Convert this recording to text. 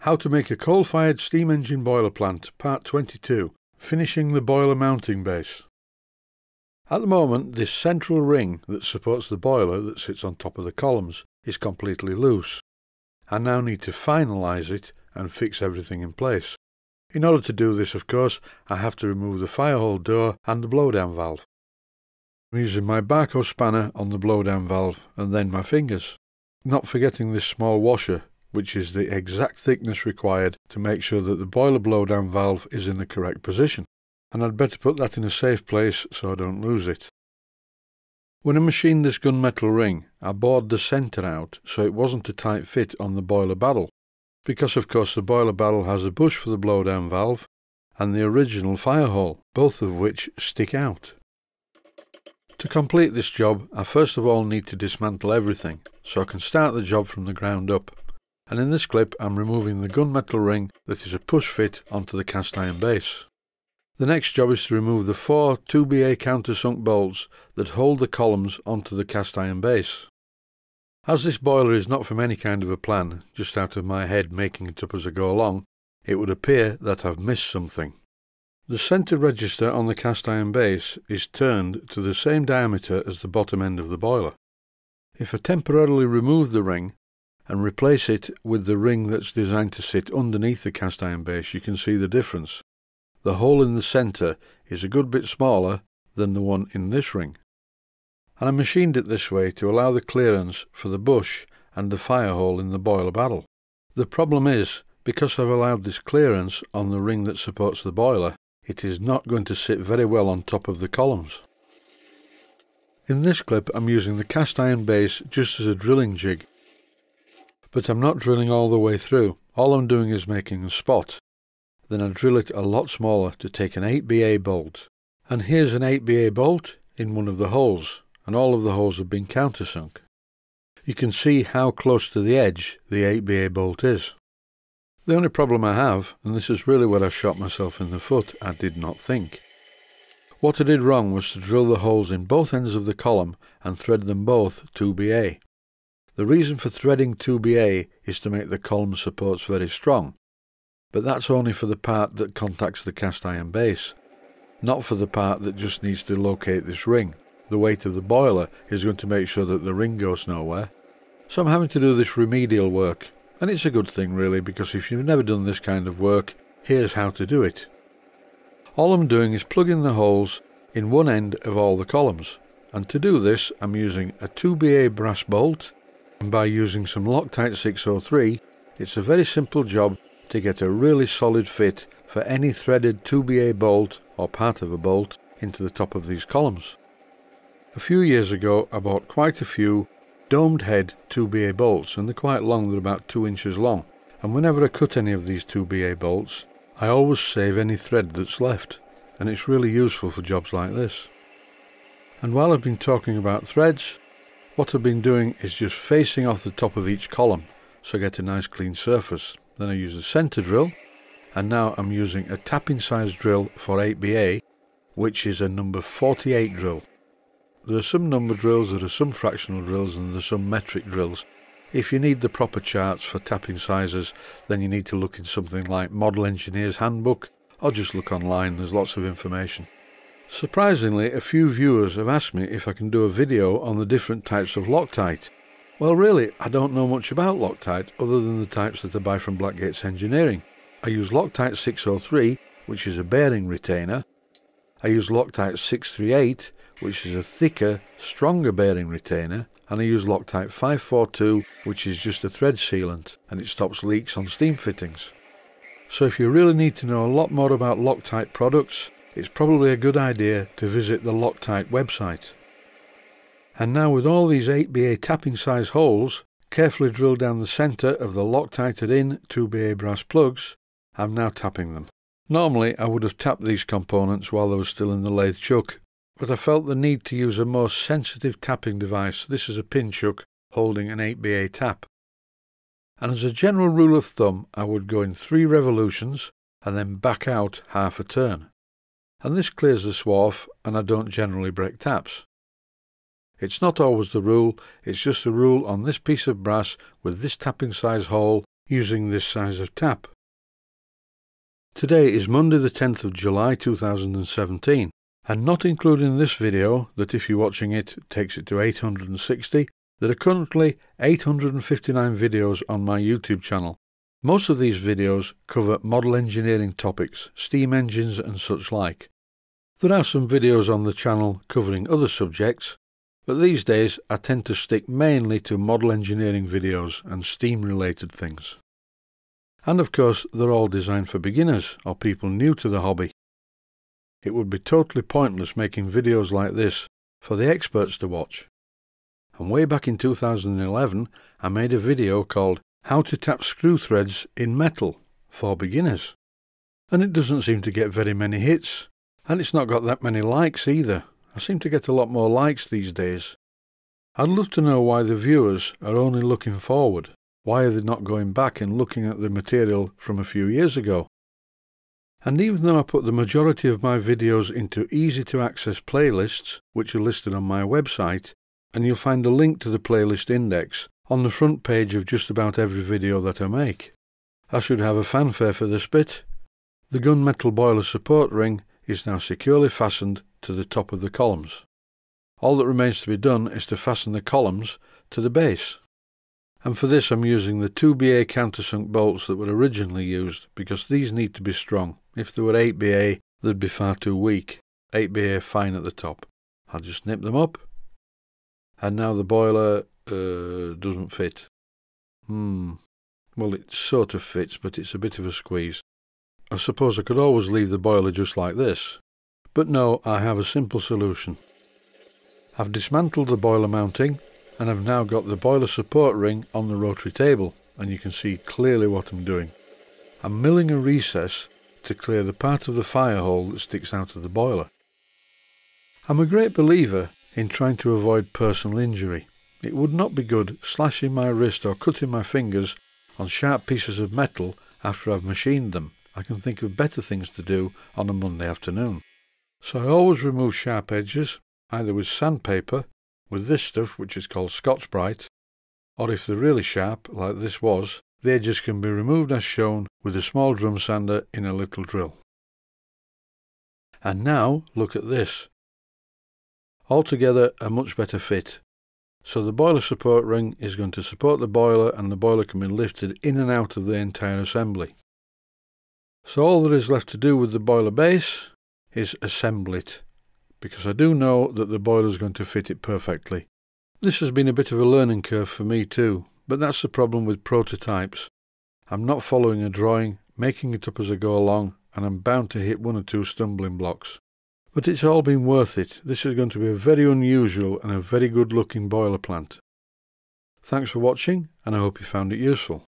How to make a coal-fired steam engine boiler plant, part 22, finishing the boiler mounting base. At the moment, this central ring that supports the boiler that sits on top of the columns is completely loose. I now need to finalize it and fix everything in place. In order to do this, of course, I have to remove the firehole door and the blowdown valve. I'm using my Barco spanner on the blowdown valve and then my fingers, not forgetting this small washer, which is the exact thickness required to make sure that the boiler blowdown valve is in the correct position, and I'd better put that in a safe place so I don't lose it. When I machined this gunmetal ring, I bored the centre out so it wasn't a tight fit on the boiler barrel, because of course the boiler barrel has a bush for the blowdown valve and the original firehole, both of which stick out. To complete this job, I first of all need to dismantle everything, so I can start the job from the ground up. And in this clip I'm removing the gunmetal ring that is a push fit onto the cast iron base. The next job is to remove the 4 2BA countersunk bolts that hold the columns onto the cast iron base. As this boiler is not from any kind of a plan, just out of my head making it up as I go along, it would appear that I've missed something. The centre register on the cast iron base is turned to the same diameter as the bottom end of the boiler. If I temporarily remove the ring and replace it with the ring that's designed to sit underneath the cast iron base, you can see the difference. The hole in the centre is a good bit smaller than the one in this ring. And I machined it this way to allow the clearance for the bush and the fire hole in the boiler barrel. The problem is, because I've allowed this clearance on the ring that supports the boiler, it is not going to sit very well on top of the columns. In this clip I'm using the cast iron base just as a drilling jig. But I'm not drilling all the way through, all I'm doing is making a spot. Then I drill it a lot smaller to take an 8BA bolt. And here's an 8BA bolt in one of the holes, and all of the holes have been countersunk. You can see how close to the edge the 8BA bolt is. The only problem I have, and this is really where I shot myself in the foot, I did not think. What I did wrong was to drill the holes in both ends of the column and thread them both 2BA. The reason for threading 2BA is to make the column supports very strong, but that's only for the part that contacts the cast iron base, not for the part that just needs to locate this ring. The weight of the boiler is going to make sure that the ring goes nowhere, so I'm having to do this remedial work, and it's a good thing really, because if you've never done this kind of work, here's how to do it. All I'm doing is plugging the holes in one end of all the columns, and to do this I'm using a 2BA brass bolt. And by using some Loctite 603, it's a very simple job to get a really solid fit for any threaded 2BA bolt or part of a bolt into the top of these columns. A few years ago I bought quite a few domed head 2BA bolts, and they're quite long, they're about 2 inches long. And whenever I cut any of these 2BA bolts, I always save any thread that's left, and it's really useful for jobs like this. And while I've been talking about threads, what I've been doing is just facing off the top of each column so I get a nice clean surface. Then I use a centre drill, and now I'm using a tapping size drill for 8BA, which is a number 48 drill. There are some number drills, there are some fractional drills, and there are some metric drills. If you need the proper charts for tapping sizes, then you need to look in something like Model Engineer's Handbook, or just look online, there's lots of information. Surprisingly, a few viewers have asked me if I can do a video on the different types of Loctite. Well, really, I don't know much about Loctite other than the types that I buy from Blackgates Engineering. I use Loctite 603, which is a bearing retainer. I use Loctite 638, which is a thicker, stronger bearing retainer. And I use Loctite 542, which is just a thread sealant, and it stops leaks on steam fittings. So if you really need to know a lot more about Loctite products, it's probably a good idea to visit the Loctite website. And now with all these 8BA tapping size holes carefully drilled down the centre of the Loctited in 2BA brass plugs, I'm now tapping them. Normally I would have tapped these components while they were still in the lathe chuck, but I felt the need to use a more sensitive tapping device. This is a pin chuck holding an 8BA tap. And as a general rule of thumb, I would go in 3 revolutions and then back out half a turn. And this clears the swarf, and I don't generally break taps. It's not always the rule, it's just a rule on this piece of brass with this tapping size hole using this size of tap. Today is Monday the 10th of July 2017, and not including this video that, if you're watching it, takes it to 860, there are currently 859 videos on my YouTube channel. Most of these videos cover model engineering topics, steam engines and such like. There are some videos on the channel covering other subjects, but these days I tend to stick mainly to model engineering videos and steam related things. And of course they're all designed for beginners or people new to the hobby. It would be totally pointless making videos like this for the experts to watch. And way back in 2011 I made a video called How to Tap Screw Threads in Metal for beginners. And it doesn't seem to get very many hits. And it's not got that many likes either. I seem to get a lot more likes these days. I'd love to know why the viewers are only looking forward. Why are they not going back and looking at the material from a few years ago? And even though I put the majority of my videos into easy to access playlists, which are listed on my website, and you'll find a link to the playlist index on the front page of just about every video that I make. I should have a fanfare for this bit. The gunmetal boiler support ring is now securely fastened to the top of the columns. All that remains to be done is to fasten the columns to the base. And for this I'm using the 2BA countersunk bolts that were originally used, because these need to be strong. If they were 8BA, they'd be far too weak. 8BA fine at the top. I'll just nip them up. And now the boiler doesn't fit. Well, it sort of fits, but it's a bit of a squeeze. I suppose I could always leave the boiler just like this, but no, I have a simple solution. I've dismantled the boiler mounting, and I've now got the boiler support ring on the rotary table, and you can see clearly what I'm doing. I'm milling a recess to clear the part of the fire hole that sticks out of the boiler. I'm a great believer in trying to avoid personal injury. It would not be good slashing my wrist or cutting my fingers on sharp pieces of metal after I've machined them. I can think of better things to do on a Monday afternoon. So I always remove sharp edges, either with sandpaper, with this stuff which is called Scotch-Brite, or if they're really sharp, like this was, the edges can be removed as shown with a small drum sander in a little drill. And now look at this. Altogether a much better fit. So the boiler support ring is going to support the boiler, and the boiler can be lifted in and out of the entire assembly. So all there is left to do with the boiler base is assemble it, because I do know that the boiler is going to fit it perfectly. This has been a bit of a learning curve for me too, but that's the problem with prototypes. I'm not following a drawing, making it up as I go along, and I'm bound to hit one or two stumbling blocks. But it's all been worth it. This is going to be a very unusual and a very good looking boiler plant. Thanks for watching, and I hope you found it useful.